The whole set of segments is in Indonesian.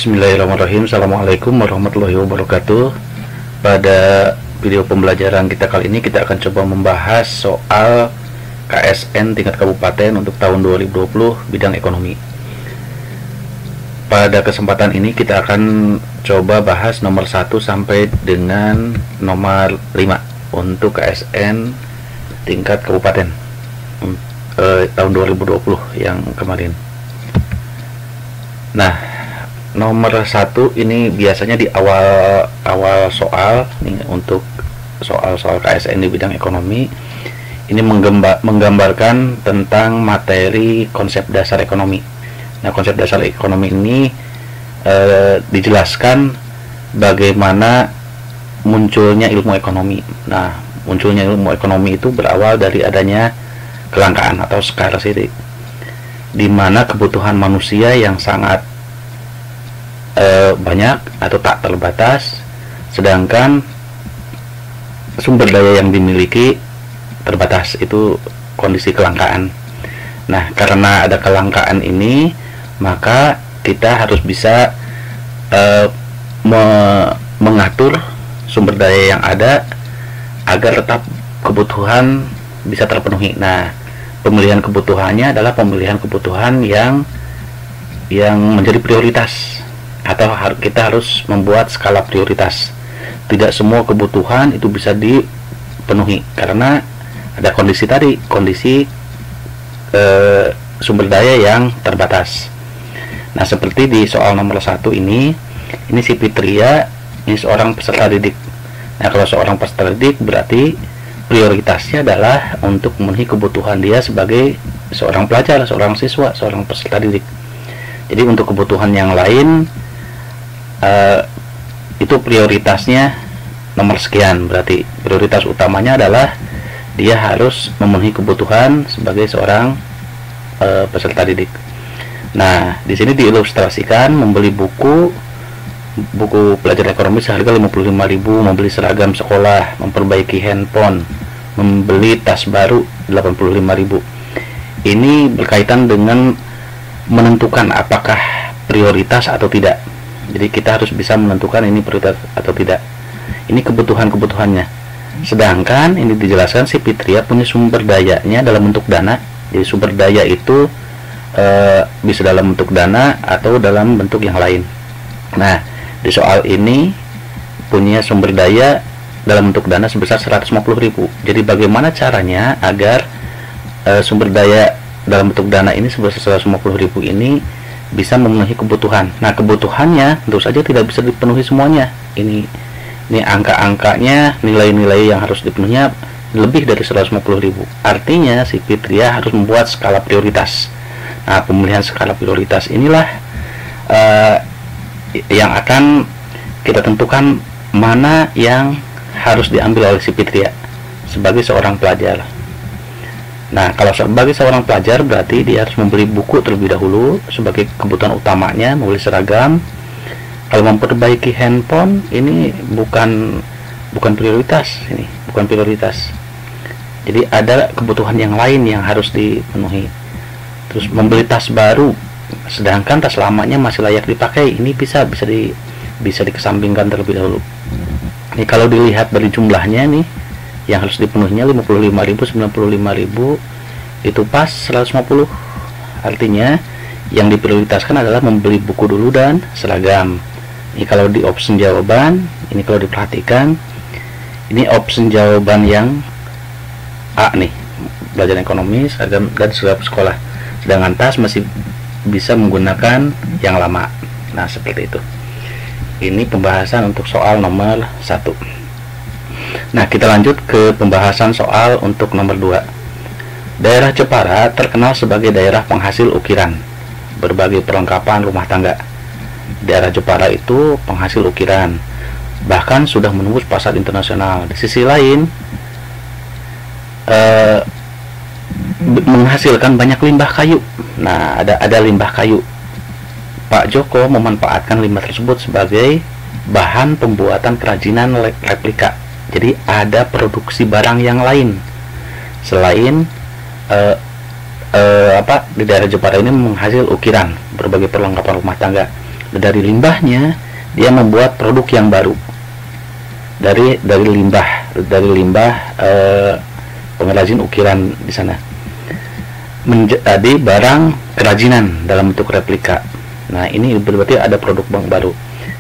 Bismillahirrahmanirrahim. Assalamualaikum warahmatullahi wabarakatuh. Pada video pembelajaran kita kali ini, kita akan coba membahas soal KSN tingkat kabupaten untuk tahun 2020 bidang ekonomi. Pada kesempatan ini kita akan coba bahas nomor 1 sampai dengan nomor 5 untuk KSN tingkat kabupaten tahun 2020 yang kemarin. Nah, nomor 1 ini biasanya di awal soal nih, untuk soal-soal KSN di bidang ekonomi ini menggambarkan tentang materi konsep dasar ekonomi. Nah, konsep dasar ekonomi ini dijelaskan bagaimana munculnya ilmu ekonomi. Nah, munculnya ilmu ekonomi itu berawal dari adanya kelangkaan atau scarcity, di mana kebutuhan manusia yang sangat banyak atau tak terbatas, sedangkan sumber daya yang dimiliki terbatas. Itu kondisi kelangkaan. Nah, karena ada kelangkaan ini, maka kita harus bisa mengatur sumber daya yang ada agar tetap kebutuhan bisa terpenuhi. Nah, pemilihan kebutuhannya adalah pemilihan kebutuhan yang menjadi prioritas, atau kita harus membuat skala prioritas. Tidak semua kebutuhan itu bisa dipenuhi karena ada kondisi tadi, kondisi sumber daya yang terbatas. Nah, seperti di soal nomor 1 ini si Fitria ini seorang peserta didik. Nah, kalau seorang peserta didik berarti prioritasnya adalah untuk memenuhi kebutuhan dia sebagai seorang pelajar, seorang siswa, seorang peserta didik. Jadi untuk kebutuhan yang lain itu prioritasnya nomor sekian. Berarti prioritas utamanya adalah dia harus memenuhi kebutuhan sebagai seorang peserta didik. Nah, di sini diilustrasikan membeli buku pelajaran ekonomi seharga 55.000, membeli seragam sekolah, memperbaiki handphone, membeli tas baru 85.000. Ini berkaitan dengan menentukan apakah prioritas atau tidak. Jadi kita harus bisa menentukan ini prioritas atau tidak. Ini kebutuhannya. Sedangkan ini dijelaskan si Fitria punya sumber dayanya dalam bentuk dana. Jadi sumber daya itu bisa dalam bentuk dana atau dalam bentuk yang lain. Nah, di soal ini punya sumber daya dalam bentuk dana sebesar 150.000. Jadi bagaimana caranya agar sumber daya dalam bentuk dana ini sebesar 150.000 ini bisa memenuhi kebutuhan. Nah, kebutuhannya tentu saja tidak bisa dipenuhi semuanya. Ini angka-angkanya, nilai-nilai yang harus dipenuhinya lebih dari 150.000. Artinya si Fitria harus membuat skala prioritas. Nah, pemilihan skala prioritas inilah yang akan kita tentukan mana yang harus diambil oleh si Fitria sebagai seorang pelajar. Nah, kalau sebagai seorang pelajar berarti dia harus membeli buku terlebih dahulu sebagai kebutuhan utamanya, membeli seragam. Kalau memperbaiki handphone ini bukan prioritas, ini bukan prioritas. Jadi ada kebutuhan yang lain yang harus dipenuhi. Terus membeli tas baru, sedangkan tas lamanya masih layak dipakai, ini bisa dikesampingkan terlebih dahulu. Ini kalau dilihat dari jumlahnya nih, yang harus dipenuhinya 55.000, 95.000, itu pas 150. Artinya yang diprioritaskan adalah membeli buku dulu dan seragam. Ini kalau di option jawaban, ini kalau diperhatikan, ini option jawaban yang A nih, belajar ekonomi, seragam dan seragam sekolah. Sedangkan tas masih bisa menggunakan yang lama. Nah, seperti itu. Ini pembahasan untuk soal nomor 1. Nah, kita lanjut ke pembahasan soal untuk nomor 2. Daerah Jepara terkenal sebagai daerah penghasil ukiran, berbagai perlengkapan rumah tangga. Daerah Jepara itu penghasil ukiran, bahkan sudah menembus pasar internasional. Di sisi lain, menghasilkan banyak limbah kayu. Nah, ada limbah kayu. Pak Joko memanfaatkan limbah tersebut sebagai bahan pembuatan kerajinan replika. Jadi ada produksi barang yang lain selain di daerah Jepara ini menghasil ukiran, berbagai perlengkapan rumah tangga. Dari limbahnya dia membuat produk yang baru. Dari limbah pengrajin ukiran di sana menjadi barang kerajinan dalam bentuk replika. Nah, ini berarti ada produk bank baru.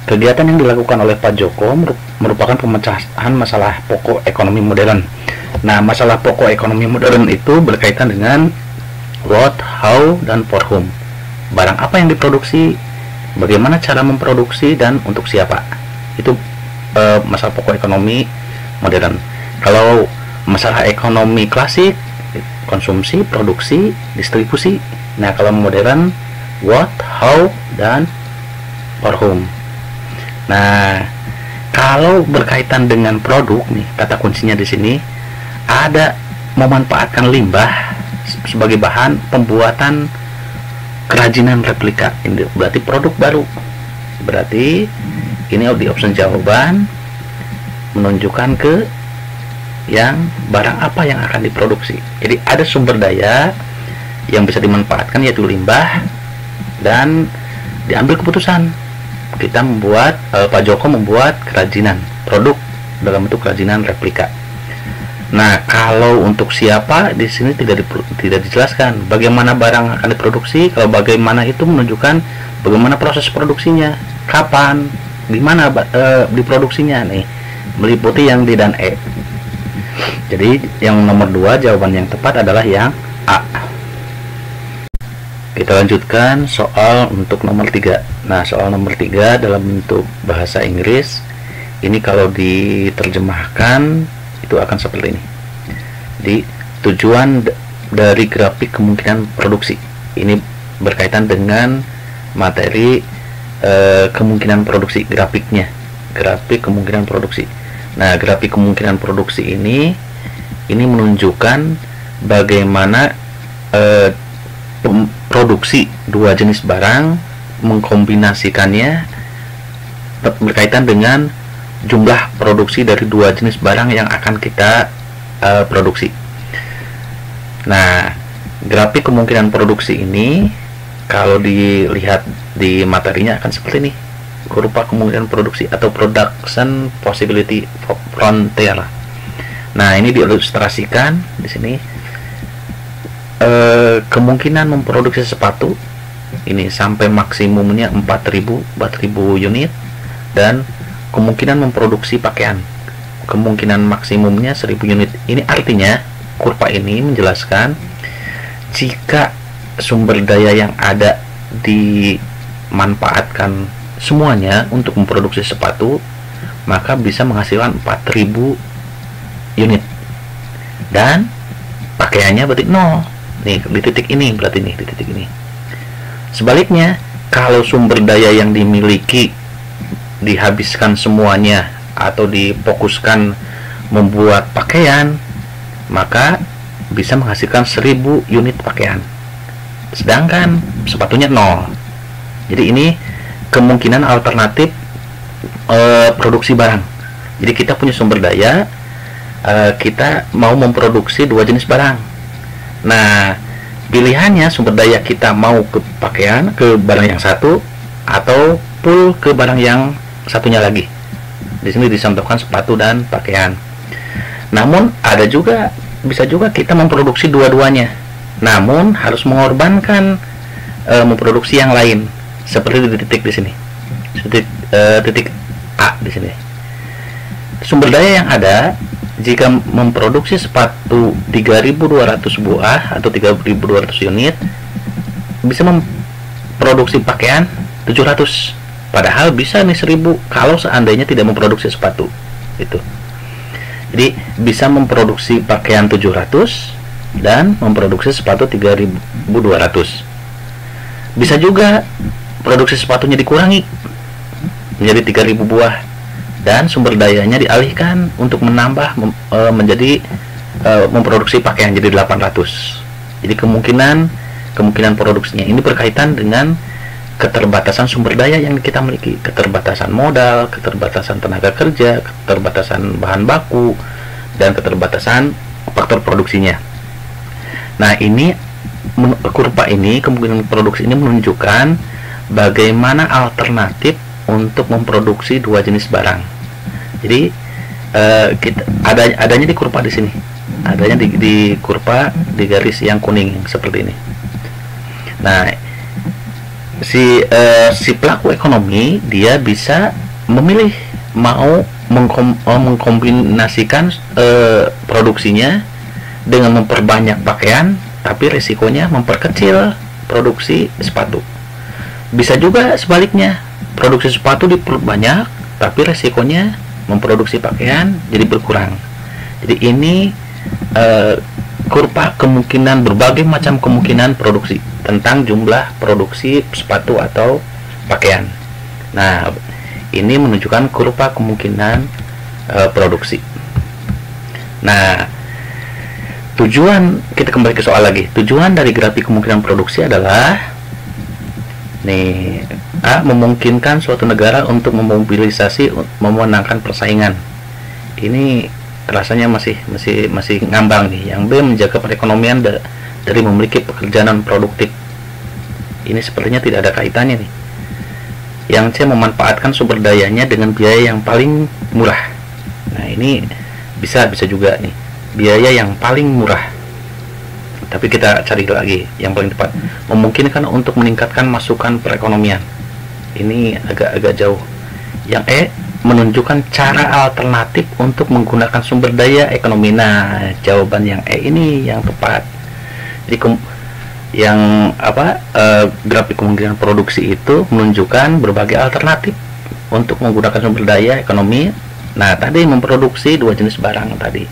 Kegiatan yang dilakukan oleh Pak Joko merupakan pemecahan masalah pokok ekonomi modern. Nah, masalah pokok ekonomi modern itu berkaitan dengan what, how, dan for whom. Barang apa yang diproduksi, bagaimana cara memproduksi, dan untuk siapa. Itu masalah pokok ekonomi modern. Kalau masalah ekonomi klasik, konsumsi, produksi, distribusi. Nah, kalau modern, what, how, dan for whom. Nah, kalau berkaitan dengan produk nih, kata kuncinya di sini ada memanfaatkan limbah sebagai bahan pembuatan kerajinan replika. Ini berarti produk baru. Berarti ini di option jawaban menunjukkan ke yang barang apa yang akan diproduksi. Jadi ada sumber daya yang bisa dimanfaatkan, yaitu limbah, dan diambil keputusan kita membuat Pak Joko membuat kerajinan produk dalam bentuk kerajinan replika. Nah, kalau untuk siapa di sini tidak dijelaskan bagaimana barang akan diproduksi. Kalau bagaimana itu menunjukkan bagaimana proses produksinya, kapan, di mana diproduksinya nih, meliputi yang D dan E. Jadi yang nomor 2 jawaban yang tepat adalah yang A. Kita lanjutkan soal untuk nomor 3. Nah, soal nomor 3 dalam bentuk bahasa Inggris ini kalau diterjemahkan itu akan seperti ini. Di tujuan dari grafik kemungkinan produksi. Ini berkaitan dengan materi kemungkinan produksi, grafiknya. Grafik kemungkinan produksi. Nah, grafik kemungkinan produksi ini menunjukkan bagaimana produksi dua jenis barang, mengkombinasikannya berkaitan dengan jumlah produksi dari dua jenis barang yang akan kita produksi. Nah, grafik kemungkinan produksi ini kalau dilihat di materinya akan seperti ini, berupa kemungkinan produksi atau production possibility frontier. Nah, ini diilustrasikan di sini. Kemungkinan memproduksi sepatu ini sampai maksimumnya 4.000 unit, dan kemungkinan memproduksi pakaian kemungkinan maksimumnya 1.000 unit. Ini artinya kurva ini menjelaskan jika sumber daya yang ada dimanfaatkan semuanya untuk memproduksi sepatu, maka bisa menghasilkan 4.000 unit, dan pakaiannya berarti 0 nih di titik ini. Berarti nih di titik ini. Sebaliknya, kalau sumber daya yang dimiliki dihabiskan semuanya atau difokuskan membuat pakaian, maka bisa menghasilkan 1.000 unit pakaian, sedangkan sepatunya 0. Jadi ini kemungkinan alternatif produksi barang. Jadi kita punya sumber daya, kita mau memproduksi dua jenis barang. Nah, pilihannya sumber daya kita mau ke pakaian, ke barang yang satu, atau full ke barang yang satunya lagi. Di sini dicontohkan sepatu dan pakaian. Namun bisa juga kita memproduksi dua-duanya, namun harus mengorbankan memproduksi yang lain, seperti di titik di sini, titik A di sini. Sumber daya yang ada jika memproduksi sepatu 3.200 buah atau 3.200 unit, bisa memproduksi pakaian 700. Padahal bisa nih 1.000 kalau seandainya tidak memproduksi sepatu itu. Jadi bisa memproduksi pakaian 700 dan memproduksi sepatu 3.200. Bisa juga produksi sepatunya dikurangi menjadi 3.000 buah, dan sumber dayanya dialihkan untuk menambah menjadi memproduksi pakaian jadi 800. Jadi kemungkinan produksinya ini berkaitan dengan keterbatasan sumber daya yang kita miliki, keterbatasan modal, keterbatasan tenaga kerja, keterbatasan bahan baku, dan keterbatasan faktor produksinya. Nah, ini kurva ini, kemungkinan produksi ini menunjukkan bagaimana alternatif untuk memproduksi dua jenis barang. Jadi adanya di kurva di sini, adanya di kurva di garis yang kuning seperti ini. Nah, si pelaku ekonomi dia bisa memilih mau mengkombinasikan produksinya dengan memperbanyak pakaian, tapi resikonya memperkecil produksi sepatu. Bisa juga sebaliknya, produksi sepatu diperbanyak, tapi resikonya memproduksi pakaian jadi berkurang. Jadi ini kurva kemungkinan, berbagai macam kemungkinan produksi tentang jumlah produksi sepatu atau pakaian. Nah, ini menunjukkan kurva kemungkinan produksi. Nah, tujuan, kita kembali ke soal lagi. Tujuan dari grafik kemungkinan produksi adalah nih, A, memungkinkan suatu negara untuk memobilisasi, memenangkan persaingan. Ini rasanya masih ngambang nih. Yang B, menjaga perekonomian dari memiliki pekerjaan non produktif. Ini sepertinya tidak ada kaitannya nih. Yang C, memanfaatkan sumber dayanya dengan biaya yang paling murah. Nah, ini bisa juga nih, biaya yang paling murah. Tapi kita cari lagi yang paling tepat. Memungkinkan untuk meningkatkan masukan perekonomian. Ini agak jauh. Yang E, menunjukkan cara alternatif untuk menggunakan sumber daya ekonomi. Nah, jawaban yang E ini yang tepat. Jadi grafik kemungkinan produksi itu menunjukkan berbagai alternatif untuk menggunakan sumber daya ekonomi. Nah, tadi memproduksi dua jenis barang tadi.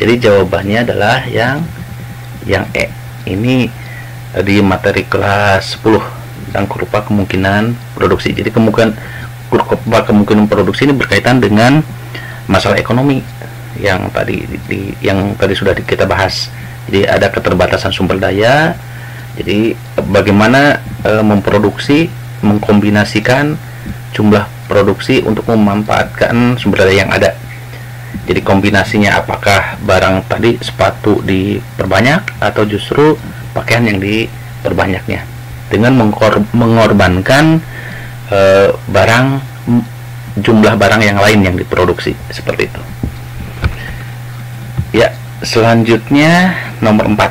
Jadi jawabannya adalah yang E. Ini di materi kelas 10 tentang kurva kemungkinan produksi. Jadi kurva kemungkinan produksi ini berkaitan dengan masalah ekonomi yang tadi sudah kita bahas. Jadi ada keterbatasan sumber daya. Jadi bagaimana memproduksi, mengkombinasikan jumlah produksi untuk memanfaatkan sumber daya yang ada. Jadi kombinasinya apakah barang tadi sepatu diperbanyak atau justru pakaian yang diperbanyaknya dengan mengorbankan jumlah barang yang lain yang diproduksi, seperti itu. Ya, selanjutnya nomor 4.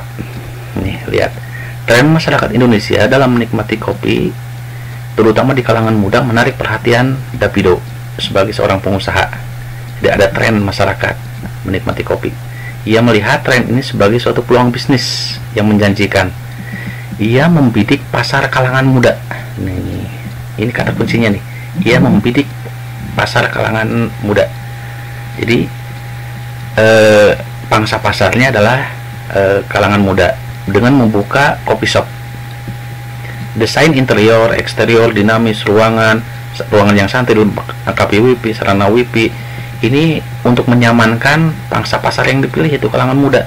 Nih, lihat. Tren masyarakat Indonesia dalam menikmati kopi, terutama di kalangan muda, menarik perhatian Davido sebagai seorang pengusaha. Jadi ada tren masyarakat menikmati kopi. Ia melihat tren ini sebagai suatu peluang bisnis yang menjanjikan. Ia membidik pasar kalangan muda. Nih, ini kata kuncinya nih. Ia membidik pasar kalangan muda. Jadi pangsa pasarnya adalah kalangan muda dengan membuka kopi shop. Desain interior, eksterior, dinamis, ruangan yang santai, dilengkapi wifi, sarana wifi. Ini untuk menyamankan pangsa pasar yang dipilih, yaitu kalangan muda.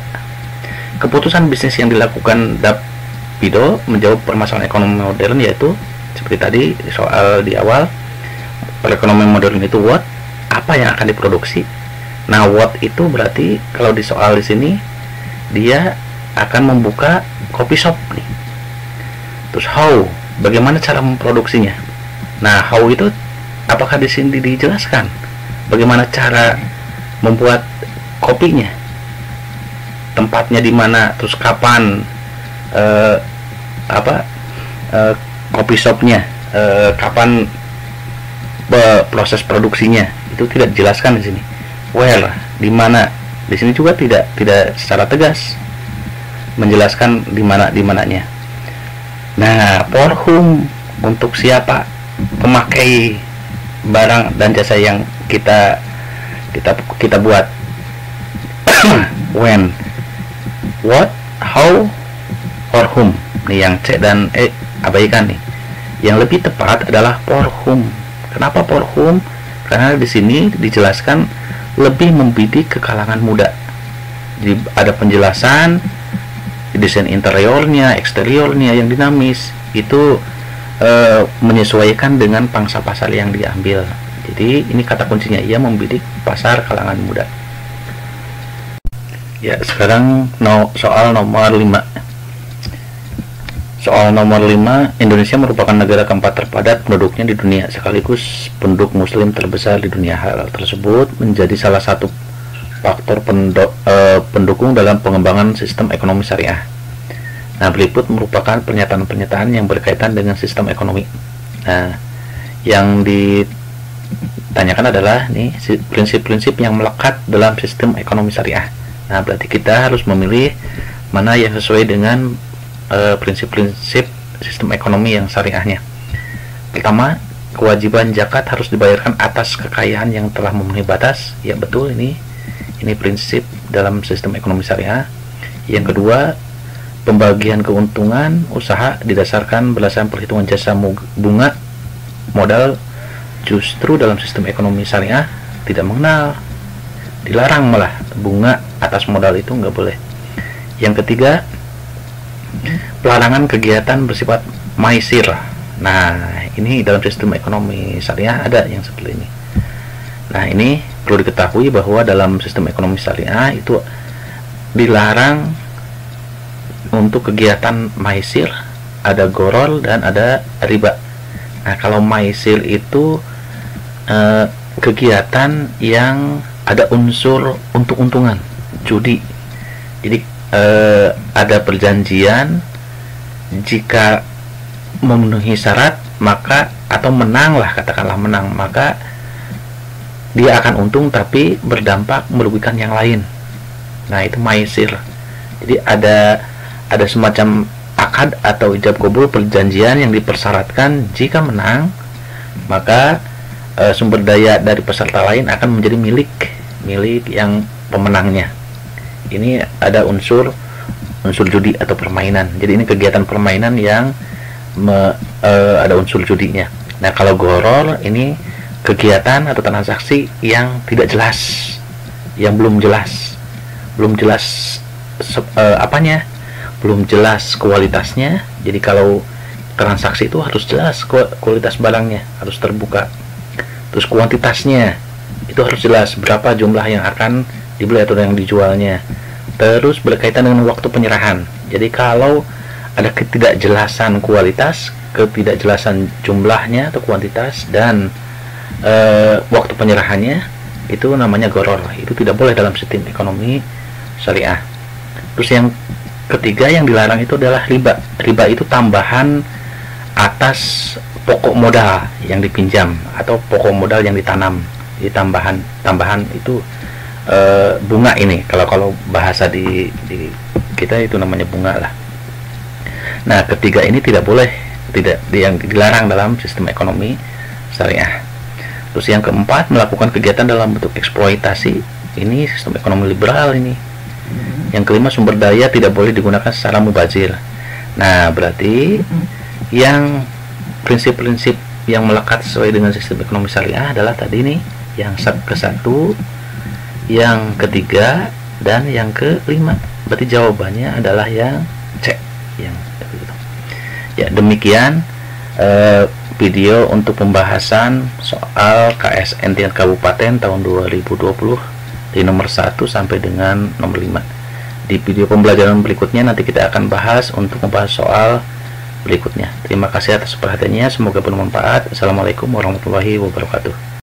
Keputusan bisnis yang dilakukan Davido menjawab permasalahan ekonomi modern, yaitu seperti tadi soal di awal, perekonomian modern itu what? Apa yang akan diproduksi? Nah, what itu berarti kalau di soal di sini dia akan membuka coffee shop nih. Terus how? Bagaimana cara memproduksinya? Nah, how itu apakah di sini dijelaskan? Bagaimana cara membuat kopinya? Tempatnya di mana? Terus kapan? Coffee shopnya? Kapan proses produksinya? Itu tidak dijelaskan di sini. Where? Di mana? Di sini juga tidak secara tegas menjelaskan di mananya. Nah, for whom, untuk siapa pemakai barang dan jasa yang kita buat. When, what, how, for whom. Nih yang C dan E abaikan nih. Yang lebih tepat adalah for whom. Kenapa for whom? Karena di sini dijelaskan lebih membidik ke kalangan muda. Jadi ada penjelasan desain interiornya, eksteriornya yang dinamis, itu menyesuaikan dengan pangsa pasar yang diambil. Jadi ini kata kuncinya, ia membidik pasar kalangan muda. Ya, sekarang soal nomor 5. Soal nomor 5, Indonesia merupakan negara keempat terpadat penduduknya di dunia, sekaligus penduduk muslim terbesar di dunia. Hal tersebut menjadi salah satu faktor pendukung dalam pengembangan sistem ekonomi syariah. Nah, berikut merupakan pernyataan-pernyataan yang berkaitan dengan sistem ekonomi. Nah, yang ditanyakan adalah nih prinsip-prinsip yang melekat dalam sistem ekonomi syariah. Nah, berarti kita harus memilih mana yang sesuai dengan prinsip-prinsip sistem ekonomi yang syariahnya. Pertama, kewajiban zakat harus dibayarkan atas kekayaan yang telah memenuhi batas. Ya, betul, ini prinsip dalam sistem ekonomi syariah. Yang kedua, pembagian keuntungan usaha didasarkan berdasarkan perhitungan jasa bunga modal. Justru dalam sistem ekonomi syariah tidak mengenal, dilarang malah bunga atas modal itu nggak boleh. Yang ketiga, pelarangan kegiatan bersifat maisir. Nah, ini dalam sistem ekonomi syariah ada yang seperti ini. Nah, ini perlu diketahui bahwa dalam sistem ekonomi syariah itu dilarang untuk kegiatan maisir, ada gorol dan ada riba. Nah, kalau maisir itu kegiatan yang ada unsur untung-untungan, judi. Jadi ada perjanjian, jika memenuhi syarat maka, atau menang lah, katakanlah menang, maka dia akan untung tapi berdampak merugikan yang lain. Nah, itu maisir. Jadi ada semacam akad atau ijab kabul, perjanjian yang dipersyaratkan jika menang maka sumber daya dari peserta lain akan menjadi milik yang pemenangnya. Ini ada unsur judi atau permainan. Jadi ini kegiatan permainan yang ada unsur judinya. Nah, kalau goror ini kegiatan atau transaksi yang tidak jelas, yang belum jelas apanya, belum jelas kualitasnya. Jadi kalau transaksi itu harus jelas kualitas barangnya, harus terbuka. Terus kuantitasnya itu harus jelas, berapa jumlah yang akan dibeli atau yang dijualnya. Terus berkaitan dengan waktu penyerahan. Jadi kalau ada ketidakjelasan kualitas, ketidakjelasan jumlahnya atau kuantitas, dan waktu penyerahannya, itu namanya goror. Itu tidak boleh dalam sistem ekonomi syariah. Terus yang ketiga yang dilarang itu adalah riba. Riba itu tambahan atas pokok modal yang dipinjam atau pokok modal yang ditanam. Jadi tambahan itu bunga ini. Kalau bahasa di kita itu namanya bunga lah. Nah, ketiga ini tidak boleh, yang dilarang dalam sistem ekonomi syariah. Terus yang keempat, melakukan kegiatan dalam bentuk eksploitasi. Ini sistem ekonomi liberal ini. Yang kelima, sumber daya tidak boleh digunakan secara mubazir. Nah, berarti yang prinsip-prinsip yang melekat sesuai dengan sistem ekonomi syariah adalah tadi nih, yang ke-1, yang ketiga, dan yang kelima. Berarti jawabannya adalah yang C. Ya, demikian video untuk pembahasan soal KSN tingkat kabupaten tahun 2020 di nomor 1 sampai dengan nomor 5. Di video pembelajaran berikutnya nanti kita akan bahas untuk membahas soal berikutnya. Terima kasih atas perhatiannya, semoga bermanfaat. Assalamualaikum warahmatullahi wabarakatuh.